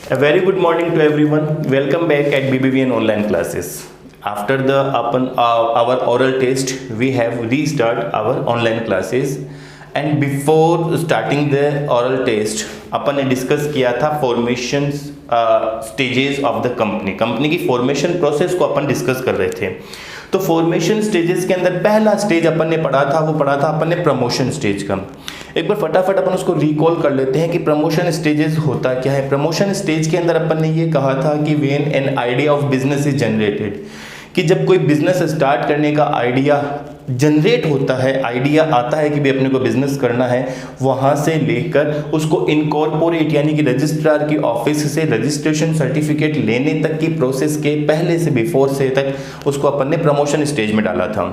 A very good morning to everyone. Welcome back at BBVN online classes. After the our oral test, we have restart our online classes. And before starting the oral test, अपन ने discuss किया था formation stages of the company की formation process को अपन discuss कर रहे थे। तो formation stages के अंदर पहला स्टेज अपन ने पढ़ा था अपन ने प्रमोशन स्टेज का। एक बार फटाफट अपन उसको रिकॉल कर लेते हैं कि प्रमोशन स्टेजेस होता क्या है। प्रमोशन स्टेज के अंदर अपन ने ये कहा था कि when an idea of business is generated, कि जब कोई बिजनेस स्टार्ट करने का आइडिया जनरेट होता है, आइडिया आता है कि भी अपने को बिजनेस करना है, वहाँ से लेकर उसको इनकॉर्पोरेट यानी कि रजिस्ट्रार की ऑफिस से रजिस्ट्रेशन सर्टिफिकेट लेने तक की प्रोसेस के पहले से बिफोर से तक उसको अपन ने प्रमोशन स्टेज में डाला था।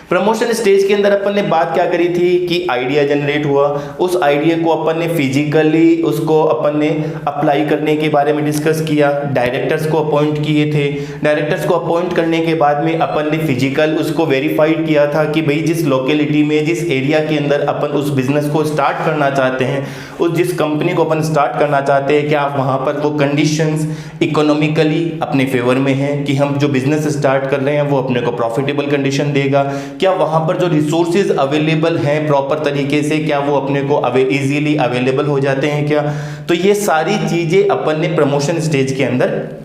प्रमोशन स्टेज के अंदर अपन ने बात क्या करी थी कि आइडिया जनरेट हुआ, उस आइडिया को अपन ने फिजिकली उसको अपन ने अप्लाई करने के बारे में डिस्कस किया, डायरेक्टर्स को अपॉइंट किए थे। डायरेक्टर्स को अपॉइंट करने के बाद में अपन ने फिजिकल उसको वेरीफाइड किया था कि भाई जिस लोकेलिटी में, जिस एरिया के अंदर अपन उस बिजनेस को स्टार्ट करना चाहते हैं, उस जिस कंपनी को अपन स्टार्ट करना चाहते हैं, क्या वहाँ पर वो कंडीशंस इकोनॉमिकली अपने फेवर में हैं कि हम जो बिजनेस स्टार्ट कर रहे हैं वो अपने को प्रॉफिटेबल कंडीशन देगा, क्या वहाँ पर जो रिसोर्सेज अवेलेबल हैं प्रॉपर तरीके से, क्या वो अपने को इजीली अवेलेबल हो जाते हैं क्या। तो ये सारी चीज़ें अपन ने प्रमोशन स्टेज के अंदर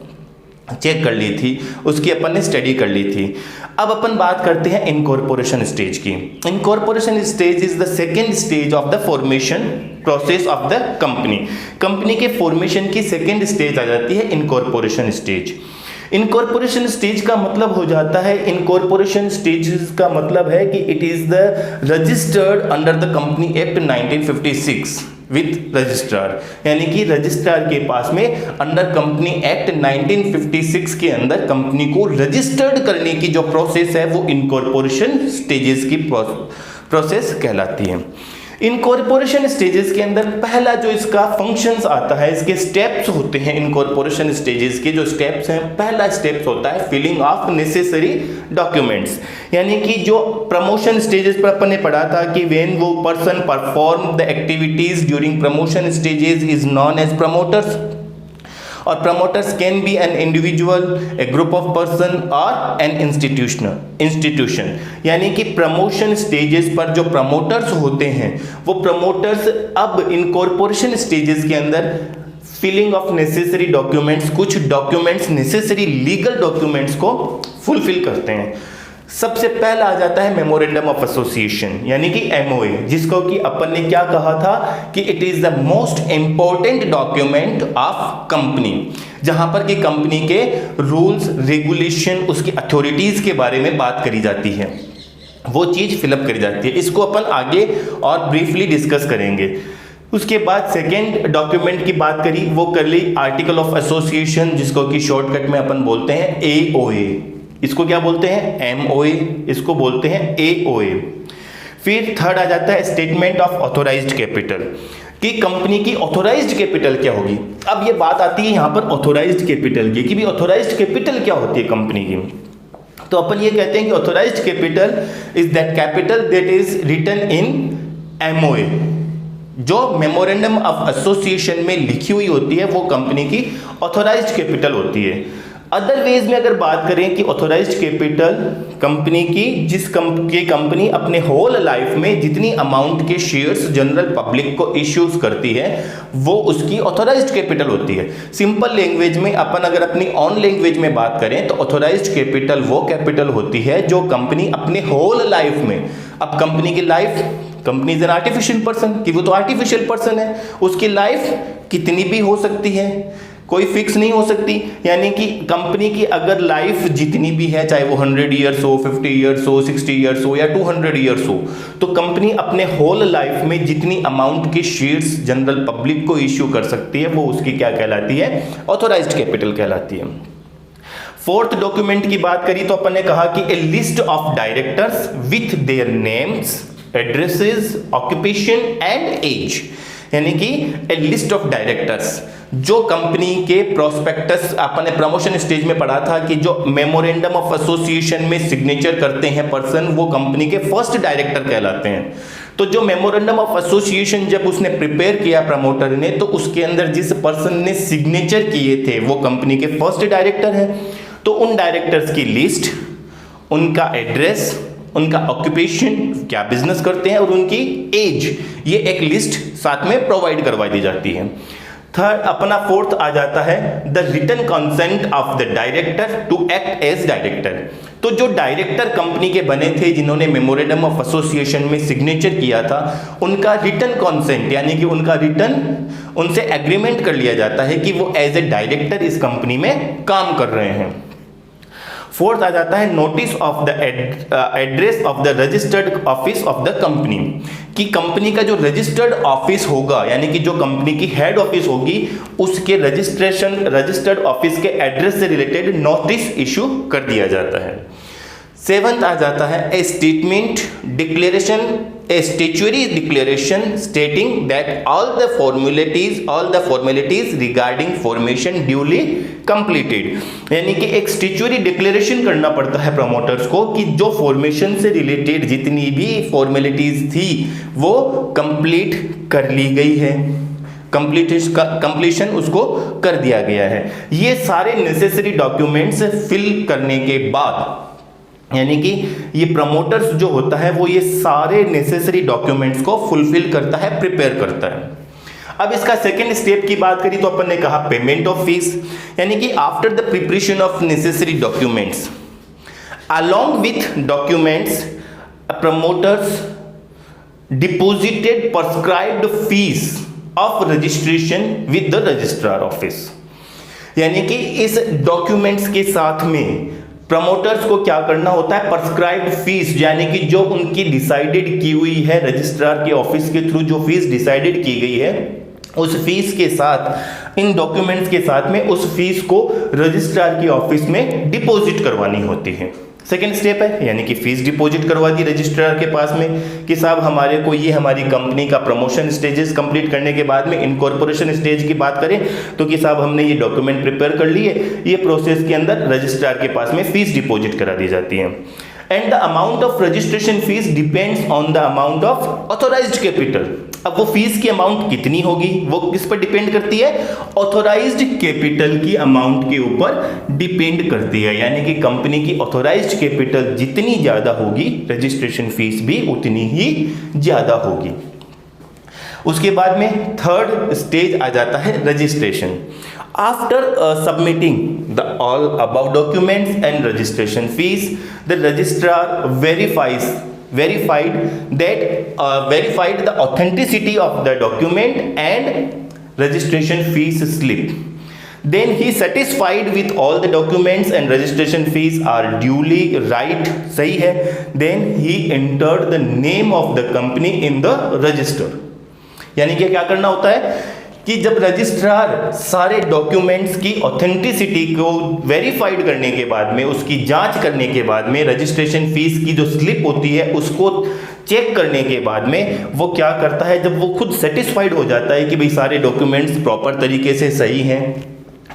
चेक कर ली थी, उसकी अपन ने स्टडी कर ली थी। अब अपन बात करते हैं इनकॉर्पोरेशन स्टेज की। Incorporation stage is the second stage of the formation process of the company के फॉर्मेशन की सेकेंड स्टेज आ जाती है इनकॉर्पोरेशन स्टेज। इनकॉर्पोरेशन स्टेज का मतलब हो जाता है, इनकॉर्पोरेशन स्टेज का मतलब है कि it is the registered under the company act 1956 with registrar, यानी कि रजिस्ट्रार के पास में अंडर कंपनी एक्ट 1956 के अंदर कंपनी को रजिस्टर्ड करने की जो प्रोसेस है वो इनकॉर्पोरेशन स्टेजेस की प्रोसेस कहलाती है। इनकॉर्पोरेशन स्टेजेस के अंदर पहला जो इसका फंक्शंस आता है, इसके स्टेप्स होते हैं इनकॉर्पोरेशन स्टेजेस के जो स्टेप्स हैं, पहला स्टेप्स होता है फिलिंग ऑफ नेसेसरी डॉक्यूमेंट्स, यानी कि जो प्रमोशन स्टेजेस पर अपन ने पढ़ा था कि व्हेन वो person perform the activities during promotion stages is known as promoters, और promoters can be an individual, a group of person or an institution, यानी कि प्रमोशन स्टेजेस पर जो प्रमोटर्स होते हैं वो प्रमोटर्स अब इनकॉर्पोरेशन स्टेजेस के अंदर फिलिंग ऑफ नेसेसरी डॉक्यूमेंट्स, कुछ डॉक्यूमेंट्स नेसेसरी लीगल डॉक्यूमेंट्स को फुलफिल करते हैं। सबसे पहला आ जाता है मेमोरेंडम ऑफ एसोसिएशन, यानी कि एमओए, जिसको कि अपन ने क्या कहा था कि it is the most important document of company, जहां पर कि कंपनी के रूल्स रेगुलेशन, उसकी अथॉरिटीज के बारे में बात करी जाती है, वो चीज फिलअप करी जाती है। इसको अपन आगे और ब्रीफली डिस्कस करेंगे। उसके बाद सेकेंड डॉक्यूमेंट की बात करी, वो कर ली आर्टिकल ऑफ एसोसिएशन, जिसको कि शॉर्टकट में अपन बोलते हैं एओए। इसको क्या बोलते हैं? एमओए, इसको बोलते हैं एओए। फिर थर्ड आ जाता है स्टेटमेंट ऑफ ऑथोराइज्ड कैपिटल, कि कंपनी की ऑथोराइज्ड कैपिटल क्या होगी। अब ये बात आती है यहाँ पर ऑथोराइज्ड कैपिटल की, कि भी ऑथोराइज्ड कैपिटल क्या होती है कंपनी की। तो अपन ये कहते हैं कि authorised capital is that capital that is written in MOA, जो मेमोरेंडम ऑफ एसोसिएशन में लिखी हुई होती है वो कंपनी की ऑथोराइज्ड कैपिटल होती है। अदरवाइज में अगर बात करें कि ऑथोराइज्ड कैपिटल कंपनी की, जिस कंपनी अपने होल लाइफ में जितनी अमाउंट के शेयर्स जनरल पब्लिक को इश्यूज करती है वो उसकी ऑथोराइज्ड कैपिटल होती है। सिंपल लैंग्वेज में अपन अगर अपनी ऑन लैंग्वेज में बात करें तो ऑथोराइज्ड कैपिटल वो कैपिटल होती है जो कंपनी अपने होल लाइफ में, अब कंपनी की life, company is an artificial person, कि वो तो आर्टिफिशियल पर्सन है, उसकी लाइफ कितनी भी हो सकती है, कोई फिक्स नहीं हो सकती, यानी कि कंपनी की अगर लाइफ जितनी भी है, चाहे वो 100 ईयर्स हो, 50 ईयर्स हो, 60 ईयर्स हो या 200 ईयर्स हो, तो कंपनी अपने होल लाइफ में जितनी अमाउंट के शेयर्स जनरल पब्लिक को इश्यू कर सकती है वो उसकी क्या कहलाती है? ऑथोराइज्ड कैपिटल कहलाती है। फोर्थ डॉक्यूमेंट की बात करी तो अपन ने कहा कि a list of directors with their names, addresses, occupation and age, यानी कि ए लिस्ट ऑफ डायरेक्टर्स, जो कंपनी के प्रोस्पेक्टस अपन ने प्रमोशन स्टेज में पढ़ा था कि जो मेमोरेंडम ऑफ एसोसिएशन में सिग्नेचर करते हैं पर्सन वो कंपनी के फर्स्ट डायरेक्टर कहलाते हैं। तो जो मेमोरेंडम ऑफ एसोसिएशन जब उसने प्रिपेयर किया प्रमोटर ने, तो उसके अंदर जिस पर्सन ने सिग्नेचर किए थे वो कंपनी के फर्स्ट डायरेक्टर हैं। तो उन डायरेक्टर्स की लिस्ट, उनका एड्रेस, उनका ऑक्यूपेशन, क्या बिजनेस करते हैं, और उनकी एज, ये एक लिस्ट साथ में प्रोवाइड करवा दी जाती है। थर्ड, अपना फोर्थ आ जाता है the written consent of the director to act as director. तो जो डायरेक्टर कंपनी के बने थे, जिन्होंने मेमोरेंडम ऑफ एसोसिएशन में सिग्नेचर किया था, उनका रिटन कंसेंट यानी कि उनका रिटन, उनसे एग्रीमेंट कर लिया जाता है कि वो एज ए डायरेक्टर इस कंपनी में काम कर रहे हैं। फोर्थ आ जाता है notice of the address of the registered office of the company, कि कंपनी का जो रजिस्टर्ड ऑफिस होगा, यानी कि जो कंपनी की हेड ऑफिस होगी, उसके रजिस्टर्ड ऑफिस के एड्रेस से रिलेटेड नोटिस इशू कर दिया जाता है। सेवंथ आ जाता है ए statement declaration, A statutory declaration stating that all the formalities regarding formation duly completed. यानी कि एक स्टैट्यूटरी डिक्लेरेशन करना पड़ता है प्रमोटर्स को कि जो फॉर्मेशन से रिलेटेड जितनी भी फॉर्मेलिटीज थी वो कंप्लीट कर ली गई है, कंप्लीशन उसको कर दिया गया है। ये सारे नेसेसरी डॉक्यूमेंट्स फिल करने के बाद, यानी कि ये प्रमोटर्स जो होता है वो ये सारे नेसेसरी डॉक्यूमेंट्स को फुलफिल करता है, प्रिपेयर करता है। अब इसका सेकेंड स्टेप की बात करी तो अपन ने कहा पेमेंट ऑफ फीस, यानी कि after the preparation of necessary documents along with documents promoters deposited prescribed fees of registration with the registrar office. यानी कि इस डॉक्यूमेंट्स के साथ में प्रमोटर्स को क्या करना होता है, प्रिस्क्राइब्ड फीस, यानी कि जो उनकी डिसाइडेड की हुई है रजिस्ट्रार के ऑफिस के थ्रू, जो फीस डिसाइडेड की गई है, उस फीस के साथ, इन डॉक्यूमेंट्स के साथ में उस फीस को रजिस्ट्रार की ऑफिस में डिपॉजिट करवानी होती है। सेकेंड स्टेप है, यानी कि फीस डिपॉजिट करवा दी रजिस्ट्रार के पास में कि साहब हमारे को ये हमारी कंपनी का प्रमोशन स्टेजेस कंप्लीट करने के बाद में इनकॉर्पोरेशन स्टेज की बात करें तो कि साहब हमने ये डॉक्यूमेंट प्रिपेयर कर लिए, ये प्रोसेस के अंदर रजिस्ट्रार के पास में फीस डिपॉजिट करा दी जाती है। And the amount of registration fees depends on the amount of authorised capital. अब वो फीस की अमाउंट कितनी होगी वो किस पर डिपेंड करती है, ऑथोराइज्ड कैपिटल की अमाउंट के ऊपर डिपेंड करती है। यानी कि कंपनी की ऑथोराइज्ड कैपिटल जितनी ज्यादा होगी रजिस्ट्रेशन फीस भी उतनी ही ज्यादा होगी। उसके बाद में थर्ड स्टेज आ जाता है registration. After submitting the all above documents and registration fees, the registrar verified the authenticity of the document and registration fees slip. Then he satisfied with all the documents and registration fees are duly right, सही है. Then he entered the name of the company in the register. यानी कि क्या करना होता है कि जब रजिस्ट्रार सारे डॉक्यूमेंट्स की ऑथेंटिसिटी को वेरीफाइड करने के बाद में, उसकी जांच करने के बाद में, रजिस्ट्रेशन फीस की जो स्लिप होती है उसको चेक करने के बाद में वो क्या करता है, जब वो खुद सेटिस्फाइड हो जाता है कि भाई सारे डॉक्यूमेंट्स प्रॉपर तरीके से सही हैं,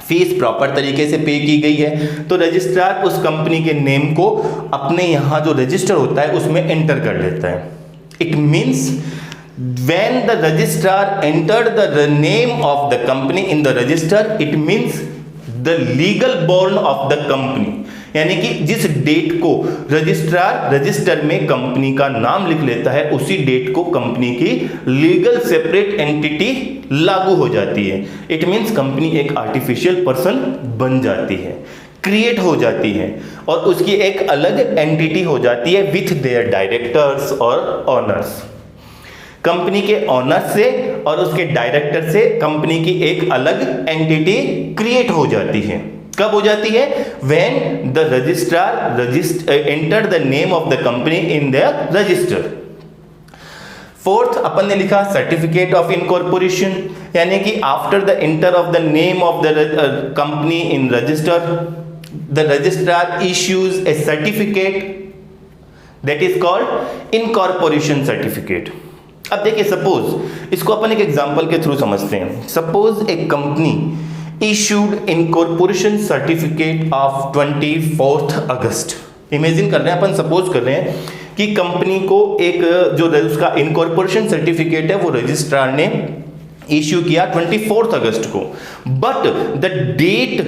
फीस प्रॉपर तरीके से पे की गई है, तो रजिस्ट्रार उस कंपनी के नेम को अपने यहाँ जो रजिस्टर होता है उसमें एंटर कर लेता है. It means when the registrar entered the name of the company in the register, it means the legal born of the company. यानी कि जिस डेट को रजिस्ट्रार रजिस्टर में कंपनी का नाम लिख लेता है उसी डेट को कंपनी की लीगल सेपरेट एंटिटी लागू हो जाती है. इट मीन्स कंपनी एक आर्टिफिशियल पर्सन बन जाती है, क्रिएट हो जाती है और उसकी एक अलग एंटिटी हो जाती है विथ देयर डायरेक्टर्स और ऑनर्स. कंपनी के ऑनर से और उसके डायरेक्टर से कंपनी की एक अलग एंटिटी क्रिएट हो जाती है. कब हो जाती है? When the registrar enter the name of the company in the register. Fourth अपन ने लिखा सर्टिफिकेट ऑफ इनकॉर्पोरेशन, यानी कि after the enter of the name of the company in register the registrar issues a certificate that is called incorporation certificate. अब देखिए, suppose इसको अपन एक example के थ्रू समझते हैं. सपोज एक company issued incorporation certificate of 24 August. Imagine कर रहे हैं अपन, सपोज कर रहे हैं कि कंपनी को एक जो उसका इनकॉर्पोरेशन सर्टिफिकेट है वो रजिस्ट्रार ने इश्यू किया 24 अगस्त को, but the date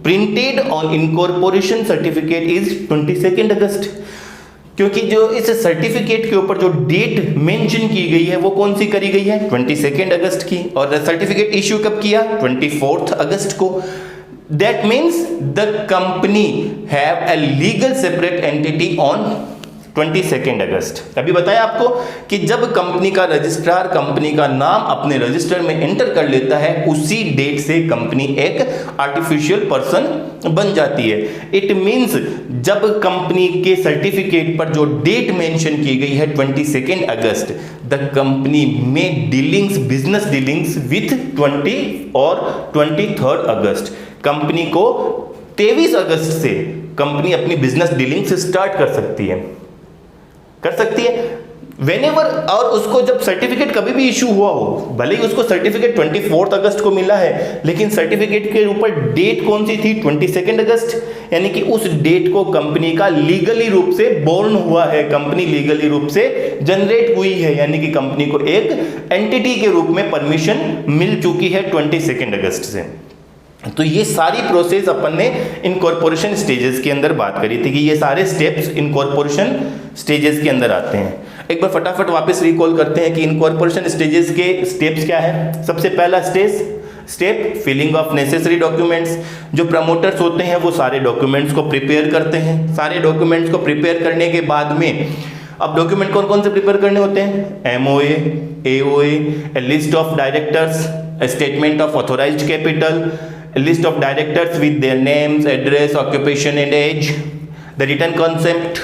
printed on incorporation certificate is 22 August, क्योंकि जो इस सर्टिफिकेट के ऊपर जो डेट मेंशन की गई है वो कौन सी करी गई है 22 अगस्त की, और सर्टिफिकेट इश्यू कब किया 24 अगस्त को। That means the company have a legal separate entity on 22 अगस्त। अभी बताया आपको कि जब कंपनी का रजिस्ट्रार कंपनी का नाम अपने रजिस्टर में एंटर कर लेता है, उसी डेट से कंपनी एक आर्टिफिशियल पर्सन बन जाती है। इट मींस जब कंपनी के सर्टिफिकेट पर जो डेट मेंशन की गई है 22 अगस्त, द कंपनी में डीलिंग्स, बिजनेस डीलिंग्स विथ 20 और 23 अगस्त, कंपनी को 23 अगस्त से कंपनी अपनी बिजनेस डीलिंग्स स्टार्ट कर सकती है व्हेनेवर। और उसको जब सर्टिफिकेट कभी भी इशू हुआ हो, भले ही उसको सर्टिफिकेट 24 अगस्त को मिला है, लेकिन सर्टिफिकेट के ऊपर डेट कौन सी थी 22 अगस्त, यानी कि उस डेट को कंपनी का लीगली रूप से बोर्न हुआ है, कंपनी लीगली रूप से जनरेट हुई है, यानी कि कंपनी को एक एंटिटी के रूप में परमिशन मिल चुकी है 22 अगस्त से। तो ये सारी प्रोसेस अपन ने इनकॉर्पोरेशन स्टेजेस के अंदर बात करी थी कि ये सारे स्टेप्स इनकॉर्पोरेशन स्टेजेस के अंदर आते हैं। एक बार फटाफट वापस रिकॉल करते हैं कि इनकॉर्पोरेशन स्टेजेस के स्टेप्स क्या है। सबसे पहला step filling of necessary documents. जो प्रमोटर्स होते हैं वो सारे डॉक्यूमेंट्स को प्रिपेयर करते हैं। सारे डॉक्यूमेंट्स को प्रिपेयर करने के बाद में अब डॉक्यूमेंट कौन कौन से प्रिपेयर करने होते हैं, MOA, AOA, a list of directors, a statement of authorized capital, a list of directors with their names, address, occupation and age, the written consent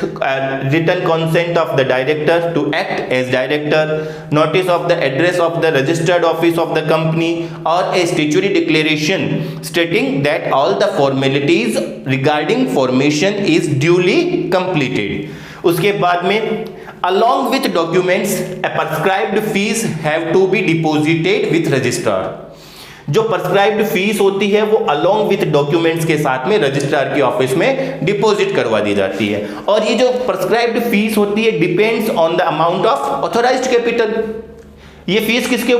of the director to act as director, notice of the address of the registered office of the company, or a statutory declaration stating that all the formalities regarding formation is duly completed. उसके बाद में along with documents a prescribed fees have to be deposited with registrar। जो prescribed fees होती है वो along with documents के साथ में रजिस्ट्रार के ऑफिस में डिपॉजिट करवा दी जाती है। और ये जो प्रिस्क्राइब्ड फीस होती है depends on the amount of authorised capital. ये फीस किसके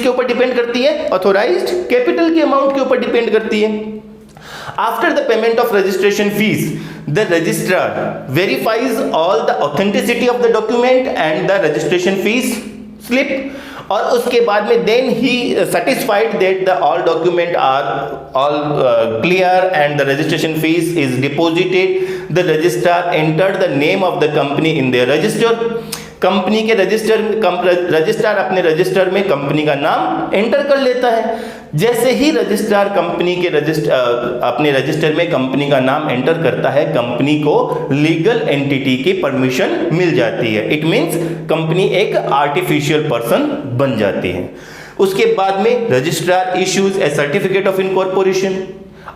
ऊपर डिपेंड करती है, ऑथोराइज्ड कैपिटल के अमाउंट के ऊपर डिपेंड करती है। After the payment of registration fees, the registrar verifies all the authenticity of the document and the registration fees slip, और उसके बाद में then he satisfied that the all document are all clear and the registration fees is deposited, the registrar entered the name of the company in their register। Company के registrar अपने register में company का नाम enter कर लेता है। जैसे ही registrar अपने रजिस्टर में कंपनी का नाम एंटर करता है, कंपनी को लीगल एंटिटी की परमिशन मिल जाती है। इट मींस कंपनी एक आर्टिफिशियल पर्सन बन जाती है। उसके बाद में registrar issues a certificate of incorporation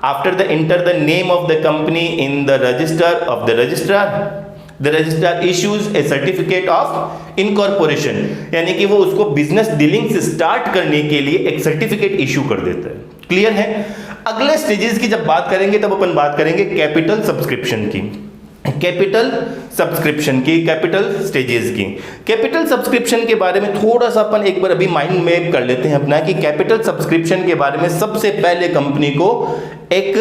after the enter the name of the company in the register of the registrar. The registrar issues a certificate of incorporation, यानी कि वो उसको बिजनेस डीलिंग्स स्टार्ट करने के लिए एक सर्टिफिकेट इशू कर देता है। क्लियर है। अगले स्टेजेस की जब बात करेंगे तब अपन बात करेंगे कैपिटल सब्सक्रिप्शन की, कैपिटल स्टेजेस की। कैपिटल सब्सक्रिप्शन के बारे में थोड़ा सा अपन एक बार अभी माइंड मैप कर लेते हैं अपना कि कैपिटल सब्सक्रिप्शन के बारे में सबसे पहले कंपनी को एक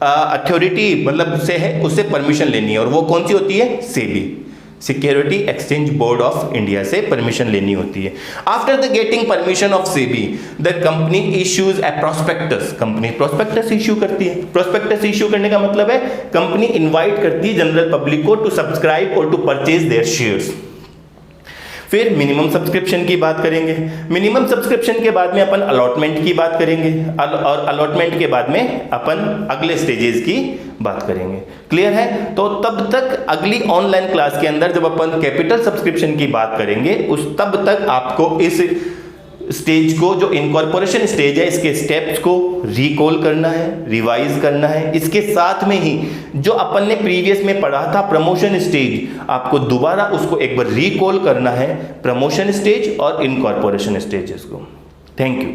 अथॉरिटी मतलब से है उससे परमिशन लेनी है, और वो कौन सी होती है, SEBI, security exchange board of India से परमिशन लेनी होती है। After the getting permission of SEBI the company issues A prospectus. Company prospectus issue करती है। प्रोस्पेक्टस इश्यू करने का मतलब है कंपनी इनवाइट करती है जनरल पब्लिक को टू सब्सक्राइब और टू परचेज देयर शेयर्स। फिर मिनिमम सब्सक्रिप्शन की बात करेंगे। मिनिमम सब्सक्रिप्शन के बाद में अपन अलॉटमेंट की बात करेंगे, और अलॉटमेंट के बाद में अपन अगले स्टेजेस की बात करेंगे। क्लियर है। तो तब तक अगली ऑनलाइन क्लास के अंदर जब अपन कैपिटल सब्सक्रिप्शन की बात करेंगे तब तक आपको इस स्टेज को, जो इनकॉर्पोरेशन स्टेज है, इसके स्टेप्स को रिकॉल करना है, रिवाइज करना है। इसके साथ में ही जो अपन ने प्रीवियस में पढ़ा था प्रमोशन स्टेज, आपको दोबारा उसको एक बार रिकॉल करना है, प्रमोशन स्टेज और इनकॉर्पोरेशन स्टेजेस को। Thank you.